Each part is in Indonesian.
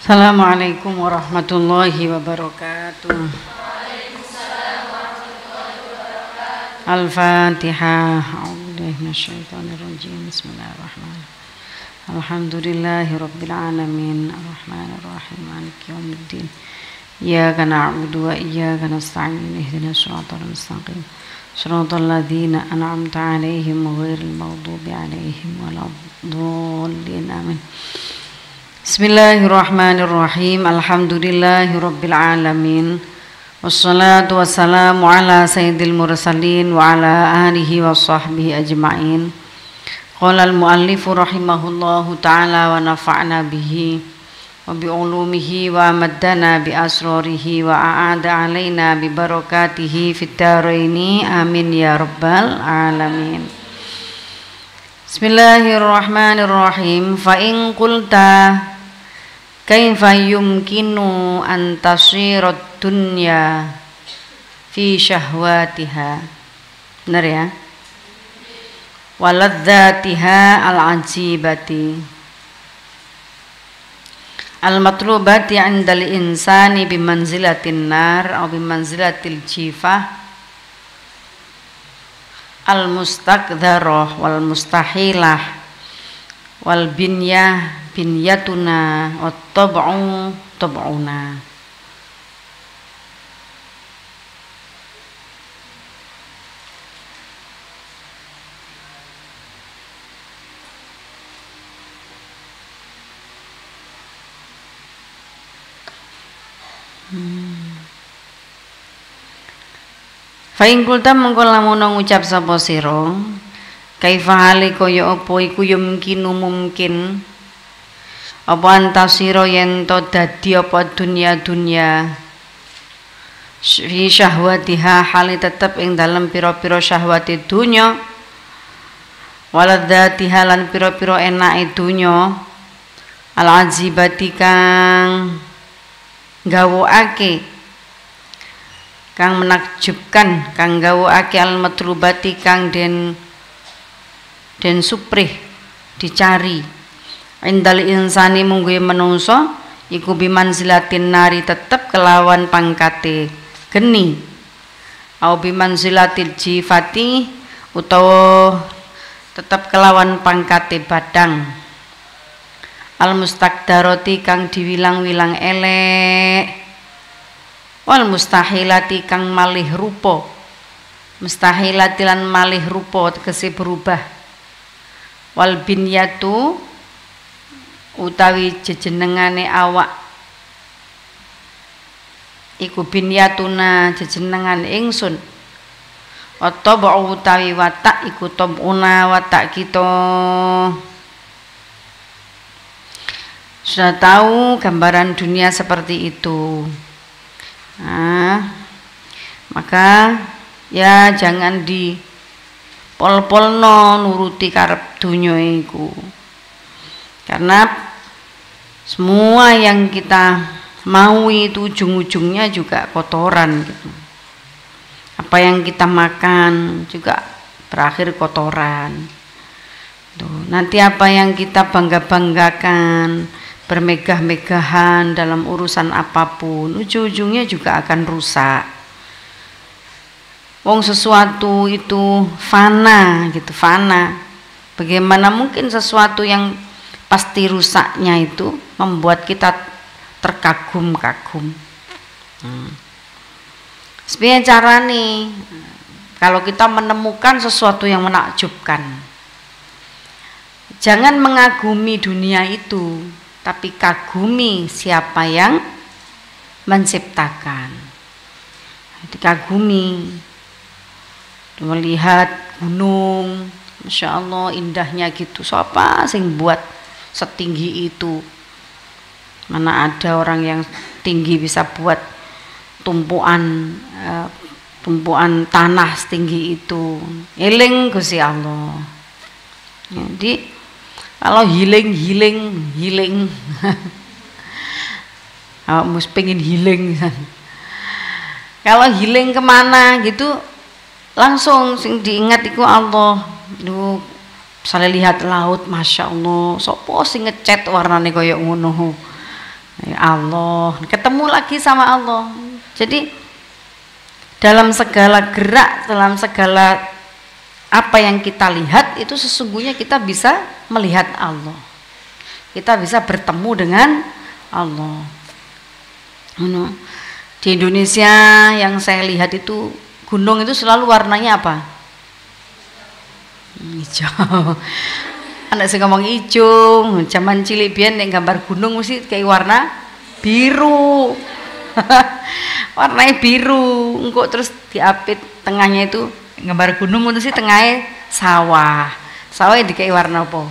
Assalamualaikum warahmatullahi wabarakatuh. Al-Fatihah. A'udzubillahi minasyaitonirrajim. Bismillahirrahmanirrahim. Alhamdulillahi rabbil alamin. Arrahmanirrahim. Maliki yaumiddin. Iyyaka na'budu wa iyyaka nasta'in. Ihdinas siratal mustaqim. Shiratal ladzina an'amta 'alaihim ghairil maghdubi 'alaihim waladdallin. Amin. Bismillahirrahmanirrahim. Alhamdulillahi rabbil alamin. Wassalatu wassalamu ala sayyidil mursalin wa ala alihi wa sahbihi ajma'in. Qala al-muallifu rahimahullahu ta'ala wa nafa'na bihi wa bi'ulumihi wa amaddana bi asrarihi wa a'ada alaina bi barakatihi fid daraini. Amin ya rabbal alamin. Bismillahirrahmanirrahim. Fa in qulta kaifa yumkinu an tasirat dunya fi syahwatiha, benar ya, waladzatiha al-ajibati al-matlubati 'indal insani bimanzilatin nar aw bimanzilatil jifah al-mustakdzarah wal mustahilah wal binyatuna wat tab'u tab'una. Fa in qulta mengko lamun ngucap sapa sira kaifa hale kaya apa iku yumkinu mungkin apa antasira yen to dadi apa dunya fi syahwatiha hale tetep ing dalem pira-pira syahwate dunya waladzatiha lan pira-pira enake dunya al-azibati kang gawokake kang menakjubkan kang gawokake al-matlubati kang den suprih dicari indal insani mungguhe menungso iku bimanzilatin nari tetep kelawan pangkate geni au bimanzilatil jifati utawa tetep kelawan pangkate badang al mustakdarati kang diwilang-wilang elek wal mustahilati kang malih rupa mustahilati lan malih rupa tegese berubah wal binyatu utawi jejenengane awak iku binyatuna jejenengan ingsun atawa utawi watak iku tabuna watak kita. Sudah tahu gambaran dunia seperti itu. Nah, maka ya jangan di pol-polno nuruti karep dunya iku. Karena semua yang kita mau itu ujung-ujungnya juga kotoran gitu. Apa yang kita makan juga berakhir kotoran. Tuh, nanti apa yang kita bangga-banggakan, bermegah-megahan dalam urusan apapun, ujung-ujungnya juga akan rusak. Wong sesuatu itu fana gitu, fana. Bagaimana mungkin sesuatu yang pasti rusaknya itu membuat kita terkagum-kagum. Sebenarnya cara nih, kalau kita menemukan sesuatu yang menakjubkan, jangan mengagumi dunia itu, tapi kagumi siapa yang menciptakan. Dikagumi, melihat gunung, Masya Allah indahnya gitu. Siapa sing buat setinggi itu? Mana ada orang yang tinggi bisa buat tumpuan tanah setinggi itu. Eling Gusti Allah. Jadi kalau healing mus pengen healing kalau healing kemana gitu langsung sing diingat iku Allah. Misalnya lihat laut, Masya Allah, sopo sing ngecat warnane kaya ngono. Allah, ketemu lagi sama Allah. Jadi dalam segala gerak, dalam segala apa yang kita lihat itu sesungguhnya kita bisa melihat Allah. Kita bisa bertemu dengan Allah. Di Indonesia yang saya lihat itu gunung itu selalu warnanya apa? Hijau. Anak saya ngomong hijau, zaman cilik biyen nek gambar gunung mesti kayak warna biru. Warnanya biru, engko terus diapit tengahnya itu gambar gunung itu sih tengahnya sawah. Sawah dikai warna apa?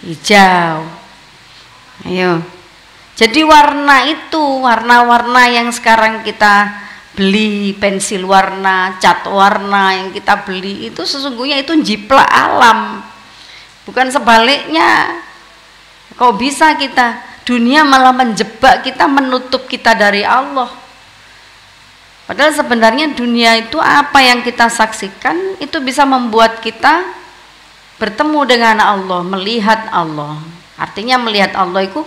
Hijau. Ayo. Jadi warna itu, warna-warna yang sekarang kita beli, pensil warna, cat warna yang kita beli itu sesungguhnya itu jiplak alam. Bukan sebaliknya. Kok bisa kita dunia malah menjebak kita, menutup kita dari Allah. Padahal sebenarnya dunia itu apa yang kita saksikan itu bisa membuat kita bertemu dengan Allah, melihat Allah. Artinya melihat Allah itu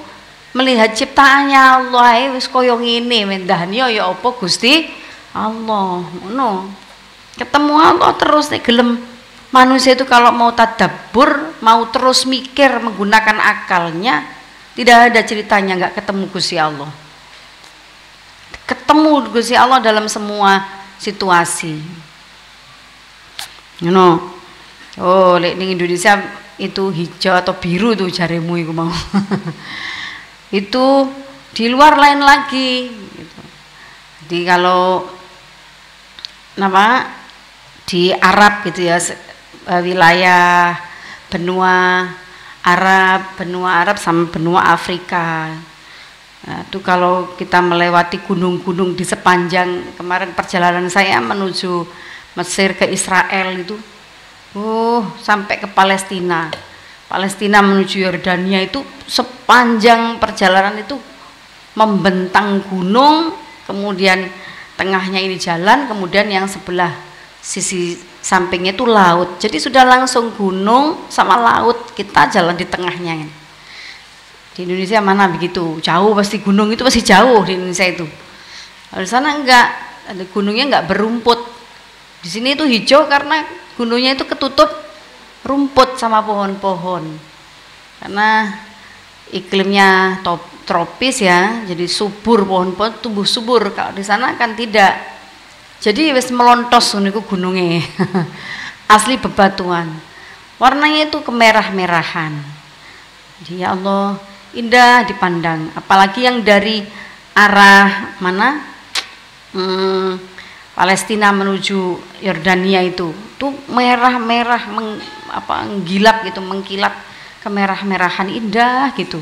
melihat ciptaannya Allah. Wis koyo ngene mendahnya ya apa Gusti Allah. Ngono. Ketemu Allah terus nek gelem. Manusia itu kalau mau tadabbur, mau terus mikir menggunakan akalnya, tidak ada ceritanya nggak ketemu Gusti Allah. Ketemu Gusti Allah dalam semua situasi. You know. Oh, lek ning Indonesia itu hijau atau biru tuh jaremu iku mau. Itu di luar lain lagi gitu. Jadi kalau di Arab gitu ya, wilayah benua Arab sama benua Afrika. Nah, itu kalau kita melewati gunung-gunung di sepanjang kemarin perjalanan saya menuju Mesir ke Israel itu, sampai ke Palestina menuju Yordania itu sepanjang perjalanan itu membentang gunung, kemudian tengahnya ini jalan, kemudian yang sebelah sisi sampingnya itu laut. Jadi sudah langsung gunung sama laut, kita jalan di tengahnya. Di Indonesia mana begitu, jauh pasti gunung itu pasti jauh di Indonesia itu. Di sana enggak, gunungnya enggak berumput. Di sini itu hijau karena gunungnya itu ketutup rumput sama pohon-pohon. Karena iklimnya tropis ya, jadi subur, pohon-pohon tumbuh subur. Kalau di sana kan tidak. Jadi wis melontos niku gunungnya. Asli bebatuan. Warnanya itu kemerah-merahan. Jadi ya Allah, indah dipandang, apalagi yang dari arah mana Palestina menuju Yordania itu tuh merah-merah menggilap gitu, mengkilat kemerah-merahan, indah gitu.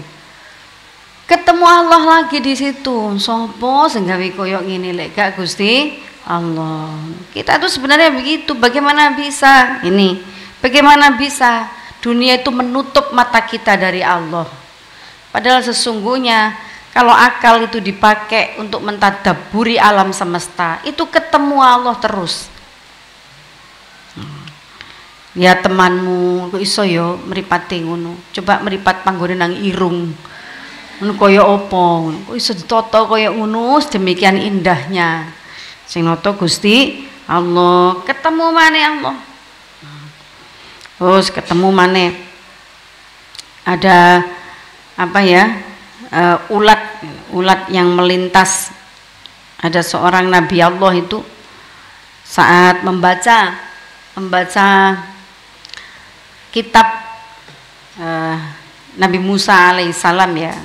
Ketemu Allah lagi di situ. Sopo sing gawe koyo ngene lek gak Gusti Allah. Kita tuh sebenarnya begitu. Bagaimana bisa ini? Bagaimana bisa dunia itu menutup mata kita dari Allah? Padahal sesungguhnya kalau akal itu dipakai untuk mentadabburi alam semesta, itu ketemu Allah terus. Ya temanmu kok iso yo mripate ngono. Coba mripat panggone nang irung. Ngono kaya apa? Kok iso ditata kaya ngono, sedemikian indahnya. Sing nata Gusti Allah, ketemu maneh Allah. Terus ketemu maneh. Ada apa ya? Ulat yang melintas. Ada seorang nabi Allah itu saat membaca kitab Nabi Musa alaihissalam ya,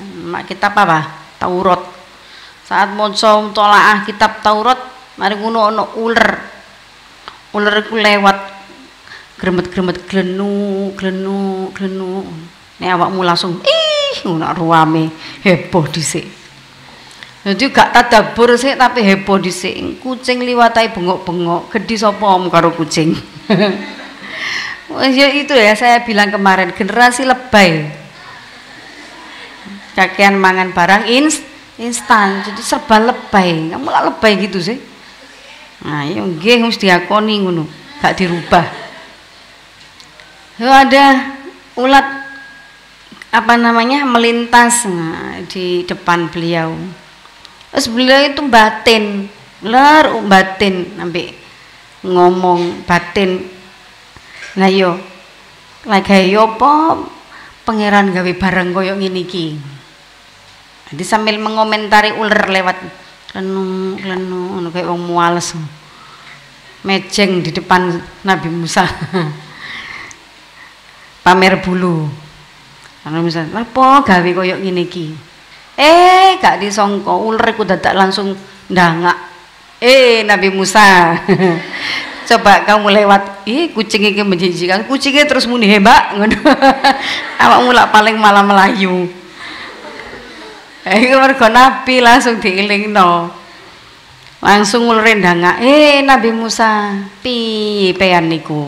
kitab apa? Taurat. Saat maca tolaah kitab Taurat, mari ngono ana uler iku lewat gremet-gremet glenu. Nek awakmu langsung ngono ruame heboh dhisik. Jadi gak tadabbur sik tapi heboh dhisik. Kucing liwatai bengok-bengok, gedhi sapa om karo kucing. Ya itu ya saya bilang kemarin, generasi lebay. Kakean mangan barang instan, jadi serba lebay. Kamu lah lebay gitu sih. Nah, ya nggih mesti diakoni ngono, gak dirubah. Ya ada ulat apa namanya melintas di depan beliau. Terus beliau itu batin sampai ngomong batin. Lah yo lagi yo apa pangeran gawe bareng koyo ngene iki. Jadi sambil mengomentari ular lewat lenu ngono kayak wong muales. Mejeng di depan Nabi Musa. Pamer bulu. Ana misalnya, "Apa gawe koyo ngene iki?" Gak disangka ular iku dadak langsung ndangak. Nabi Musa. Coba kamu lewat, kucing iki menjijikan. Kucingnya terus muni hebat ngono. Awakmu lak paling malah melayu. Iku mergo Nabi langsung dielingno. Langsung ulure ndangak, Nabi Musa, piye niku?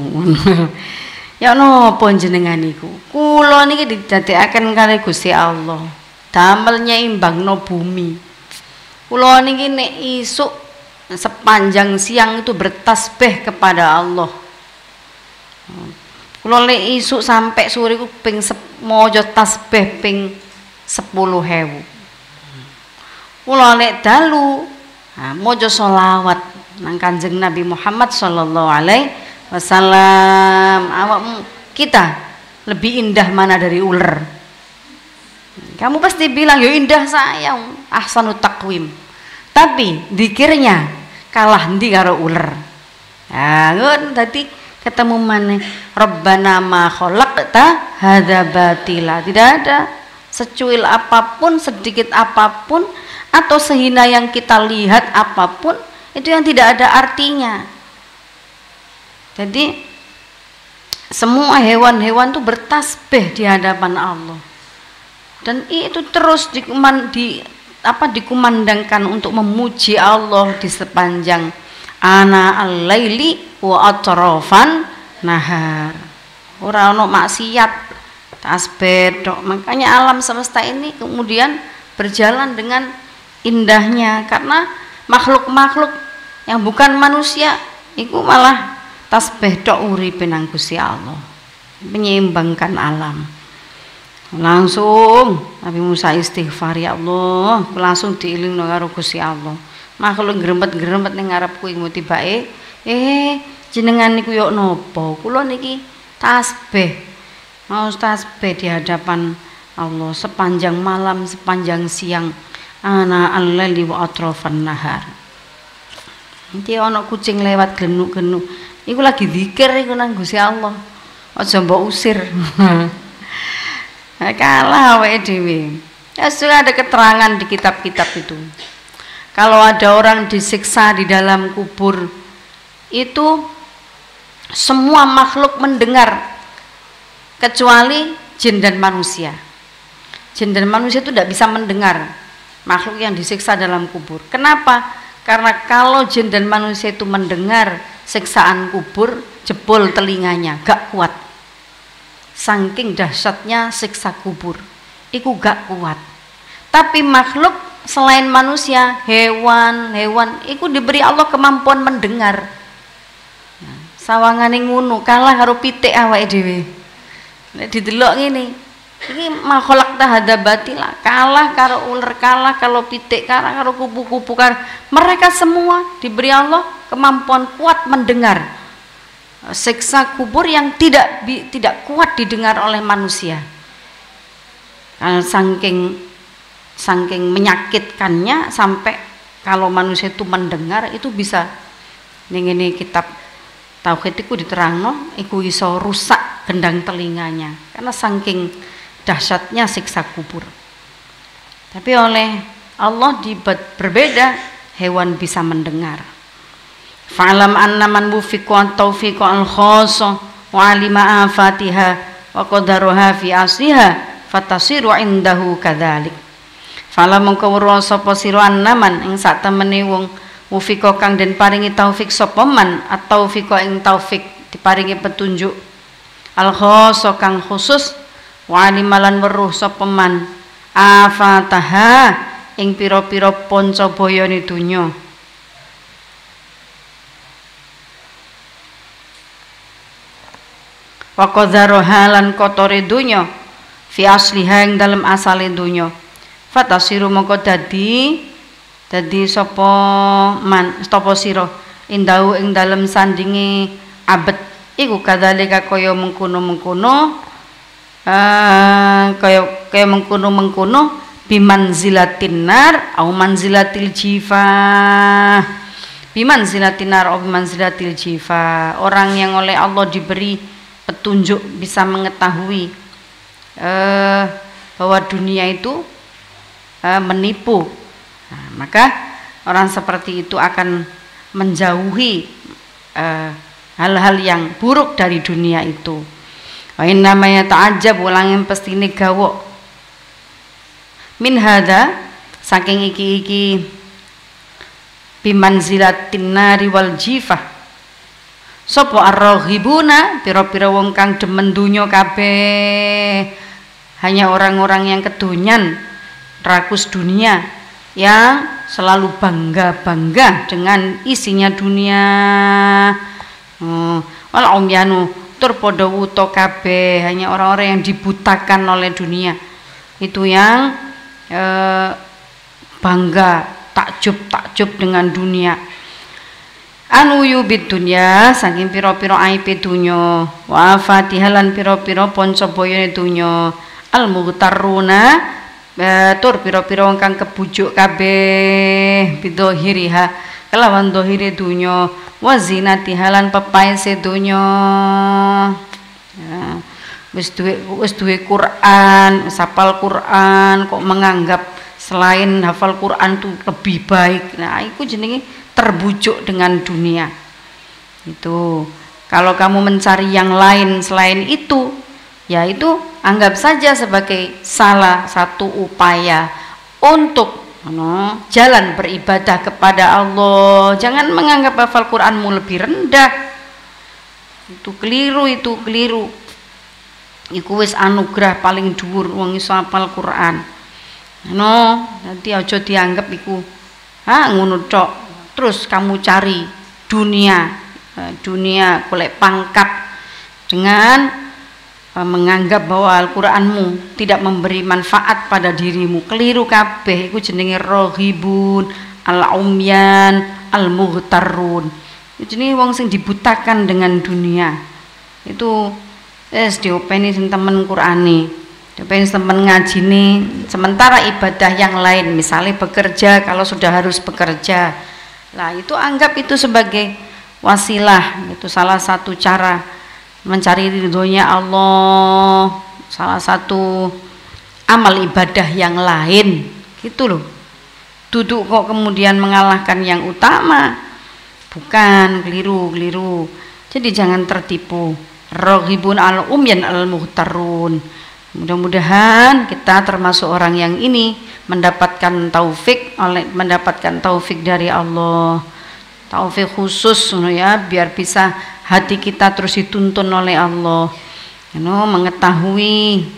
Ya napa jenengan niku? Kula niki didadekaken kali Gusti Allah. Damel nyeimbangno bumi. Kula niki nek isuk sepanjang siang itu bertasbih kepada Allah. Kula lek isuk sampai sore ku ping maca tasbih ping 10.000. Kula lek dalu maca selawat nang Kanjeng Nabi Muhammad sallallahu alaihi wasallam. Awakmu kita lebih indah mana dari ular? Kamu pasti bilang yo indah saya, ahsanut takwim. Tapi zikirnya kalah ndi karo ular. Ngono dadi ketemu maneh Rabbana ma khalaqta hadza batila. Tidak ada secuil apapun, sedikit apapun atau sehina yang kita lihat apapun itu yang tidak ada artinya. Jadi semua hewan-hewan itu bertasbih di hadapan Allah. Dan itu terus dikumandangkan untuk memuji Allah di sepanjang ana al-laili wa atrafan nahar. Ora ono maksiat, tasbih tok. Makanya alam semesta ini kemudian berjalan dengan indahnya karena makhluk-makhluk yang bukan manusia itu malah tasbih tok uripe nang Gusti Allah, menyeimbangkan alam. Langsung Nabi Musa istighfar, ya Allah, langsung diilingno karo Gusti Allah. Makhluk grempet-grempet ning ngarepku iku tibake, jenengan niku yo napa? Kula niki tasbih. Mau tasbih di hadapan Allah sepanjang malam, sepanjang siang. Ana al-laili wa atrafan nahar. Nanti ana kucing lewat genuk-genuk. Iku lagi zikir iku nang Gusti Allah. Aja mbok usir. Kalah awake dhewe. Ya sudah ada keterangan di kitab-kitab itu. Kalau ada orang disiksa di dalam kubur, itu semua makhluk mendengar kecuali jin dan manusia. Jin dan manusia itu tidak bisa mendengar makhluk yang disiksa dalam kubur. Kenapa? Karena kalau jin dan manusia itu mendengar siksaan kubur, jebol telinganya, gak kuat. Saking dahsyatnya siksa kubur, itu gak kuat. Tapi makhluk selain manusia, hewan itu diberi Allah kemampuan mendengar. Sawangane ngono, kalah karo pitik awake dhewe. Nek didelok ngene, iki makhluk tahada batila, kalah karo ular, kalah kalau pitik, kalah karo kupu-kupu. Mereka semua diberi Allah kemampuan kuat mendengar siksa kubur yang tidak kuat didengar oleh manusia. Saking menyakitkannya sampai kalau manusia itu mendengar itu bisa ini kitab tauhid itu diterangno iku iso rusak gendang telinganya karena saking dahsyatnya siksa kubur. Tapi oleh Allah berbeda, hewan bisa mendengar. Fa'lam anna man wufiqa taufiqa al-khassa wa alima afatiha wa qadaruha fi asliha fatasiru indahu kadzalik. Fa'lam mongko weruh sapa sira annaman ing sak temene wong wufiqa kang den paringi taufik sapa man atau fiqa ing taufik diparingi petunjuk al-khassa kang khusus wa alimalan weruh sapa man afataha ing pira-pira panca bayane donya. Wa qadzaroha lan kotore dunya fi asliha ing dalem asale donya fatasiru mongko dadi sapa sira indau ing dalem sandinge abet iku kadzalika kaya mengkono-mengkono kaya mengkono-mengkono bimanzilatin nar au manzilatil jifa bimanzilatin nar au bimanzilatil jifa. Orang yang oleh Allah diberi petunjuk bisa mengetahui bahwa dunia itu menipu, nah, maka orang seperti itu akan menjauhi hal-hal yang buruk dari dunia itu. Wa inna ma yata'ajjab ulang yang pestine gawa min hadza saking iki bimanzilatin nari wal jifah sapa ar-raghibuna pira-pira wong kang demen dunya kabeh, hanya orang-orang yang kedonyan rakus dunia yang selalu bangga-bangga dengan isinya dunia. Wal umyanu tur padha wuta kabeh, hanya orang-orang yang dibutakan oleh dunia itu yang bangga takjub dengan dunia. Anu yubid dunya saking pira-pira aibe dunya wa fatihalan pira-pira panca bayane dunya al mughtaruna tur pira-pira wong kang kebujuk kabeh bidzahiriha kelawan dohire dunya wa zinatiha lan pepaese dunya. Ya, wis duwe Quran, hafal Quran kok menganggap selain hafal Quran itu lebih baik. Nah, itu jenenge terbujuk dengan dunia. Itu kalau kamu mencari yang lain selain itu, ya itu anggap saja sebagai salah satu upaya untuk jalan beribadah kepada Allah. Jangan menganggap hafal Quranmu lebih rendah. Itu keliru, Iku wis anugerah paling dhuwur wong iso hafal Quran. Nanti aja dianggap iku ngono tok. Terus kamu cari dunia golek pangkat dengan menganggap bahwa Al-Qur'anmu tidak memberi manfaat pada dirimu. Keliru kabeh, iku jenenge rohibun, al-umyan, al-mughtarun. Itu jenenge wong sing dibutakan dengan dunia. Itu diopeni sing temen Qur'ane, diopeni temen ngajine, sementara ibadah yang lain misalnya bekerja, kalau sudah harus bekerja, lah itu anggap itu sebagai wasilah. Itu salah satu cara mencari ridhonya Allah, salah satu amal ibadah yang lain gitu loh. Duduk kok kemudian mengalahkan yang utama, bukan, keliru. Jadi jangan tertipu. Raghibun al-umyan al-mughtarun. Mudah-mudahan kita termasuk orang yang ini mendapatkan taufik dari Allah, taufik khusus ya, biar bisa hati kita terus dituntun oleh Allah, mengetahui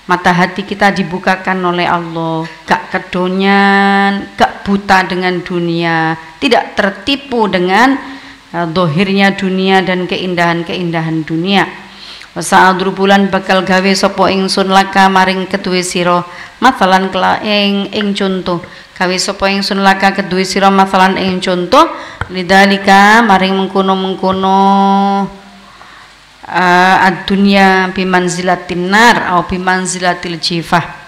mata hati kita dibukakan oleh Allah, gak kedonyan, gak buta dengan dunia, tidak tertipu dengan dohirnya dunia dan keindahan-keindahan dunia. Wasa'adru bulan bakal gawe sapa ingsun laka maring kedue sira mathalan kala ing contoh, gawe sapa ingsun laka kedue sira mathalan ing contoh lidzalika maring mengkono-mengkono ad-dunya bimanzilatin nar au bimanzilatil jifah.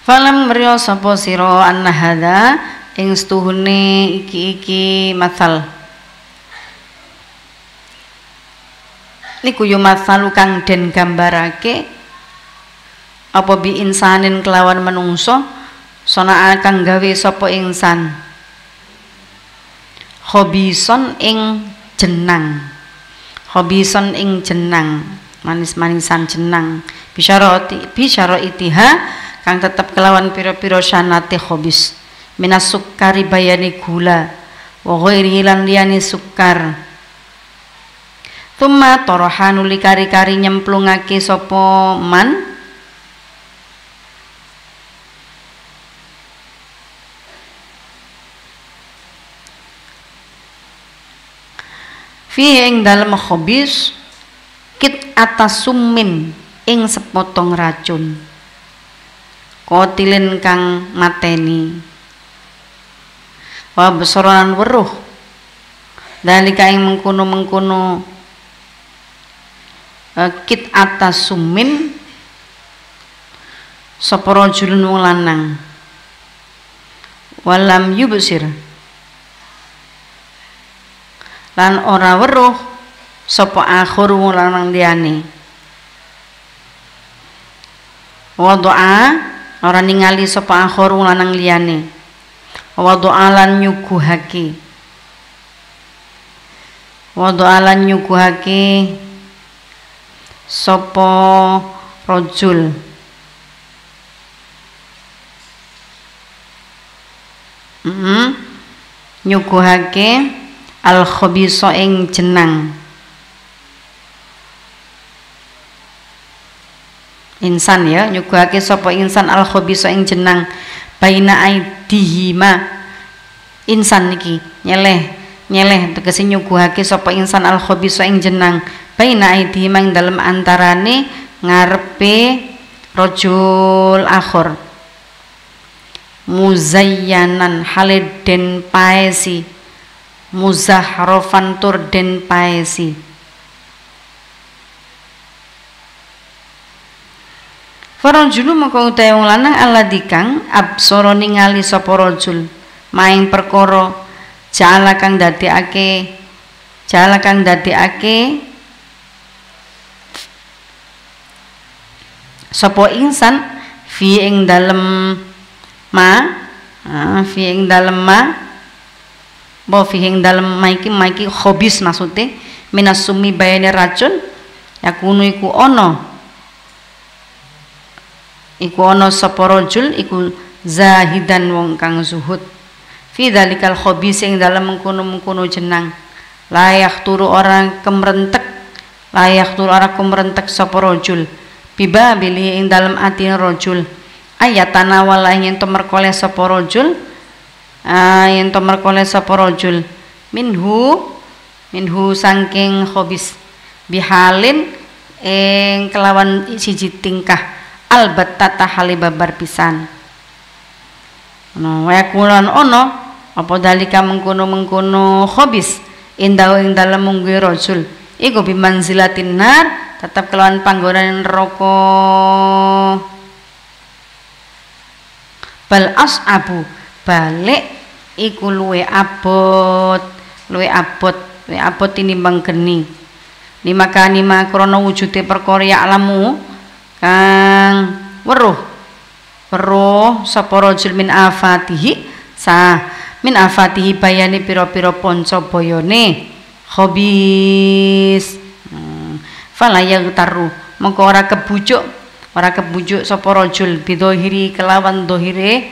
Falam mriyo sapa sira anna hadza ing stuhune iki matsal. Niku yo matsal kang den gambarake apa bi insanin kelawan menungso sona kang gawe sapa insan hobison ing jenang, hobison ing jenang, manis-manisan jenang bisyara itiha kang tetep kelawan pira-pira syanate khobis minas sukari bayani gula wa ghairi lan liyani sukar Tsumma taraha nuli kari-kari nyemplungake sapa man fi ing dalem khabis kit atas summin ing sepotong racun kotilin kang mateni wa besoran weruh dalika ing mengkono kit atas summin sapa rajulun wong lanang walam yubsir lan ora weruh sapa akhir wong lanang liyane wa doa ora ningali sapa akhir wong lanang liyane wa doa lan nyuguhake sapa rajul nyuguhake al khabisa ing jenang insan ya nyuguhake sapa insan al khabisa ing jenang baina aidihima insan niki nyeleh tegese nyuguhake sapa insan al khabisa ing jenang baina aidihima ing dalem antarane ngarepe rajul akhir muzayyanan haliden paesi muzahrofan tur den paesi farajulu maka utahe wong lanang alladzi kang absara ningali sapa rajul maing perkara jala kang dadekake sapa insan fi ing dalem fihing dalam maiki khobis maksudnya minas sumi bayane racun yakunu iku ono sapa rajul iku zahidan wong kang zuhud fi dalikal khobis ing dalam mengkono jenang layak turu orang kemrentek sapa rajul biba bilih ing dalam atine rajul ayatana wala ing ento merkoleh sapa rajul yen to merkole sapa rajul minhu saking khobis bihalin ing kelawan siji tingkah albatta hale babar pisan wa kulan ono apa dalika mengkono khobis indah ing dalem mungguhe rajul iku bimanzilatin nar tetap kelawan panggonan neraka bal as'abu balik iku luwe abot tinimbang geni limakani krana wujude perkara ya alamu kang weruh sapa rajul min afatihi bayane pira-pira panca bayane khabis fala yagtaru mengko ora kebujuk sapa rajul bidhahiri kelawan dhahire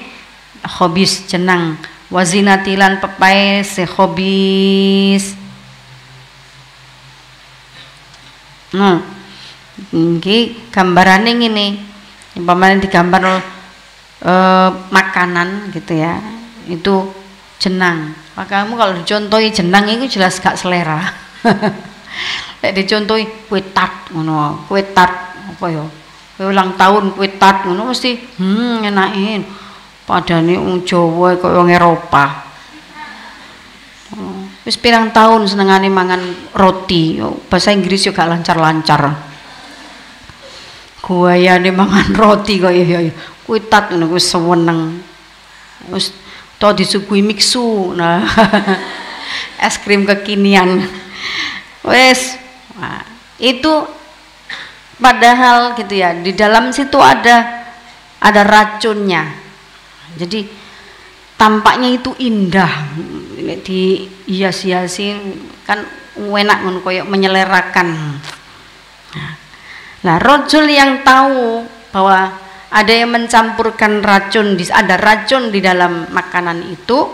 khabis jenang wazinatilan pepae se khobis iki gambarane ngene umpamane digambar makanan gitu ya itu jenang maka kamu kalau dicontohi jenang itu jelas gak selera lek dicontohi kue tart ngono kue tart apa ya kue ulang tahun kue tart ngono mesti enakin padane wong Jawa kaya wong Eropa. Wis pirang tahun senengane mangan roti, bahasa Inggris yo gak lancar-lancar. Guayane mangan roti kaya ya kuwi tat ngono wis seneng. Wis to disuguhi mixu. Nah. Es krim kekinian. Wis itu padahal gitu ya, di dalam situ ada racunnya. Jadi tampaknya itu indah, dihias-hiasi kan enak ngono koyo menyelerakan. Nah, rajul yang tahu bahwa ada yang mencampurkan racun, ada racun di dalam makanan itu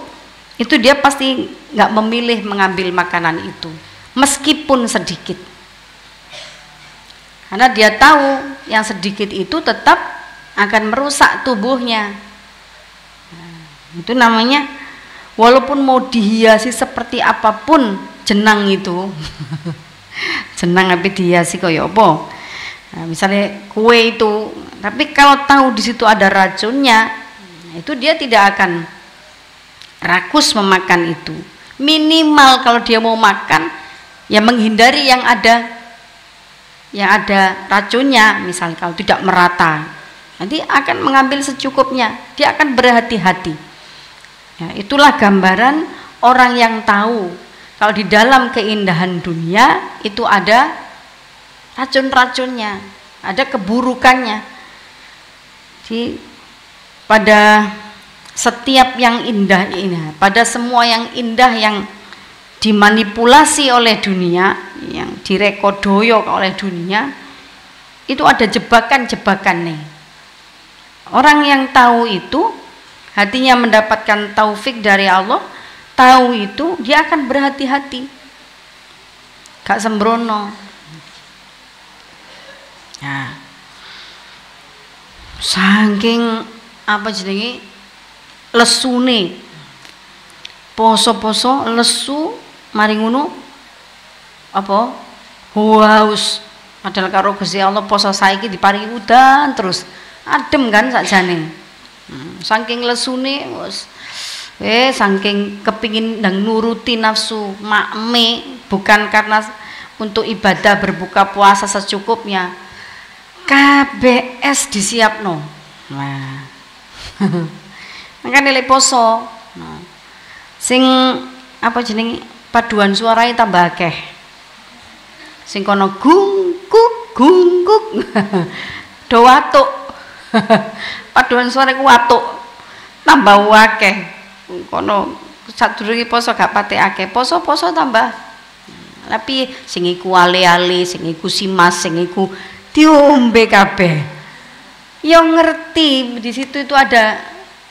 dia pasti nggak memilih mengambil makanan itu, meskipun sedikit. Karena dia tahu yang sedikit itu tetap akan merusak tubuhnya. Itu namanya, walaupun mau dihiasi seperti apapun jenang itu jenang tapi dihiasi kaya apa, nah, misalnya kue itu, tapi kalau tahu di situ ada racunnya, itu dia tidak akan rakus memakan itu. Minimal kalau dia mau makan ya menghindari yang ada racunnya. Misal kalau tidak merata, nanti akan mengambil secukupnya, dia akan berhati-hati. Ya, itulah gambaran orang yang tahu kalau di dalam keindahan dunia itu ada racun-racunnya, ada keburukannya. Jadi pada setiap yang indah ini, pada semua yang indah yang dimanipulasi oleh dunia, yang direkodoyo oleh dunia, itu ada jebakan-jebakan nih. Orang yang tahu itu, hatinya mendapatkan taufik dari Allah, tahu itu dia akan berhati-hati, gak sembrono. Nah, saking apa jenenge lesune poso-poso lesu, mari ngono apa haus, padahal karo Gusti Allah poso saiki diparingi udan terus adem kan sakjane. Saking lesune wis saking kepingin ndang nuruti nafsu makme, bukan karena untuk ibadah berbuka puasa secukupnya, KBS disiapno. Nah makanya nilai poso, nah, sing apa jenenge paduan suaranya tambah akeh, sing kono gungkuk do watuk paduan suara ku watuk tambah akeh, kono sadurunge poso gak pati akeh, poso tambah. Tapi sing iku ale-ale, sing iku simas, sing iku diombe kabeh, yang ngerti di situ itu ada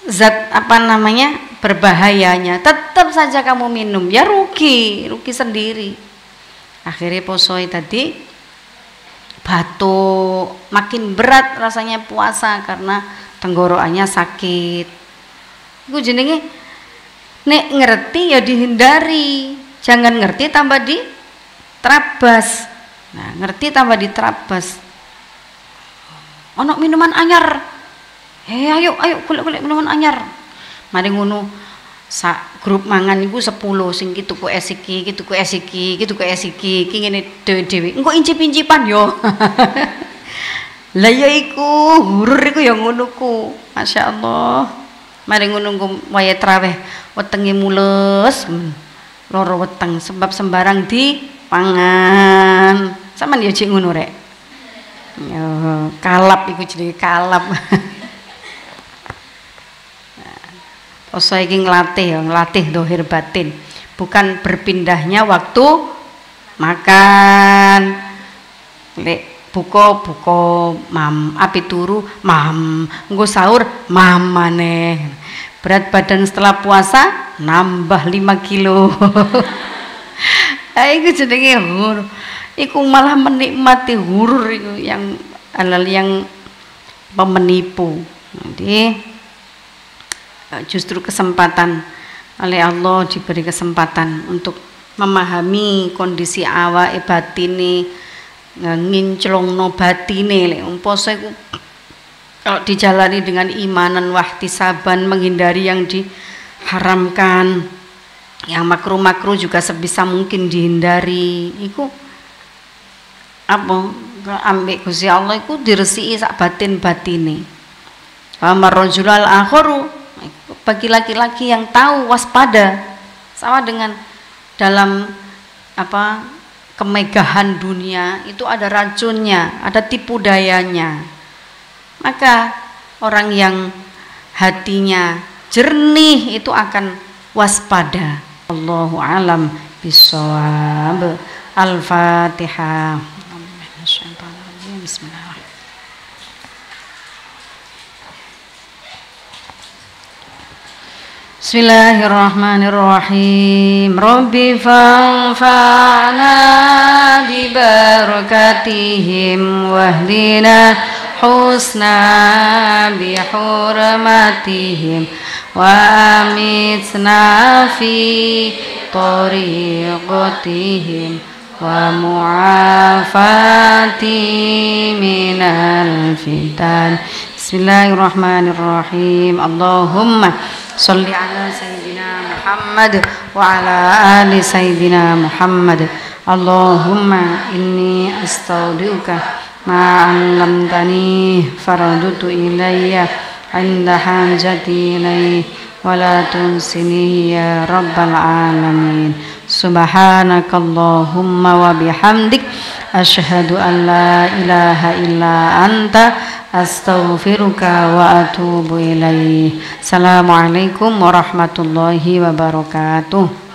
zat apa namanya berbahayanya, tetap saja kamu minum, ya rugi sendiri. Akhirnya posoi tadi batuk, makin berat rasanya puasa karena tenggorokannya sakit. Iku jenenge nek ngerti ya dihindari, jangan ngerti tambah diterabas. Nah, ngerti tambah diterabas. Ono minuman anyar, ayo golek minuman anyar. Mari ngono sak grup mangan iku 10, sing ki tuku es iki, ki tuku es iki, ki tuku es iki, ki ngene dhewe-dhewe. Engko incip-incipan yo. Lah ya iku hurur iku ya ngono ku. Masyaallah. Mari ngono waya traweh wetenge mules. Loro weteng sebab sembarang dipangan. Sampeyan ya jek ngono rek. Ya, kalap iku jenenge kalap. Poso iki nglatih dohir batin, bukan berpindahnya waktu makan. Lek buka mam, api turu mam, engko sahur mam maneh. Berat badan setelah puasa nambah 5 kilo. Iku jenenge hurur. Iku malah menikmati hurur iku yang halal yang pemenipu. Jadi justru kesempatan oleh Allah diberi kesempatan untuk memahami kondisi awake batine, nginclongno batine. Lek poso iku kalau dijalani dengan imanan wahtisaban, menghindari yang diharamkan, yang makruh-makruh juga sebisa mungkin dihindari. Iku apa ambek Gusti Allah iku diresiki sak batin-batine. Wa marrajulal akharu, bagi laki-laki yang tahu waspada, sama dengan dalam apa kemegahan dunia itu ada racunnya, ada tipu dayanya. Maka orang yang hatinya jernih itu akan waspada. Allahu alam bisawab. Al-Fatihah. Bismillah. Bismillahirrahmanirrahim. Rabbi fanfa'na bibarakatihim wahdina husna bihurmatihim wa amitna fi tariqatihim wa mu'afati minal fitan. Bismillahirrahmanirrahim. Allahumma sholli ala sayyidina Muhammad wa ala ali sayyidina Muhammad. Allahumma inni astaudiuka ma 'allamtani faradutu ilayya 'inda hajati ilayhi wa la tunsini ya rabbal alamin. Subhanakallahumma wa bihamdik asyhadu an la ilaha illa anta astaghfiruka wa atubu ilaih. Assalamualaikum warahmatullahi wabarakatuh.